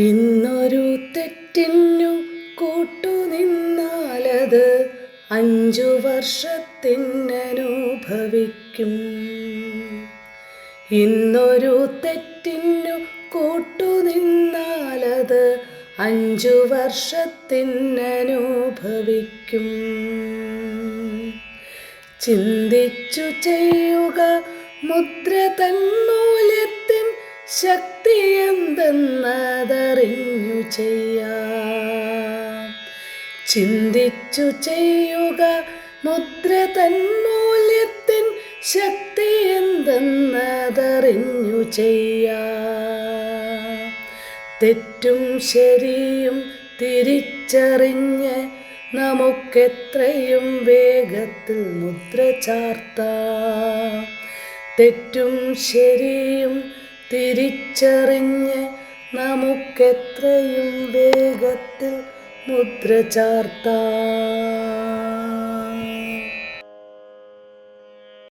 ഇന്നൊരു തെറ്റിനു കൂട്ടുനിന്നാലത് 5 വർഷത്തിനനുഭവിക്കും. ഇന്നൊരു തെറ്റിനു കൂട്ടുനിന്നാലത് 5 വർഷത്തിനനുഭവിക്കും. ചിന്തിച്ചു ചെയ്യുക മുദ്ര തൻ മൂല്യത്തിൻ ശക്തി എന്തെന്നതറിഞ്ഞു ചെയ്യാം. ചിന്തിച്ചു ചെയ്യുക മുദ്ര തൻ മൂല്യത്തിൻ ശക്തി എന്തെന്നതറിഞ്ഞു ചെയ്യാം. തെറ്റും ശരിയും തിരിച്ചറിഞ്ഞ് നമുക്കെത്രയും വേഗത്തിൽ മുദ്ര ചാർത്താം. തെറ്റും ശരിയും തിരിച്ചറിഞ്ഞ് നമുക്കെത്രയും വേഗത്തിൽ മുദ്ര ചാർത്താം.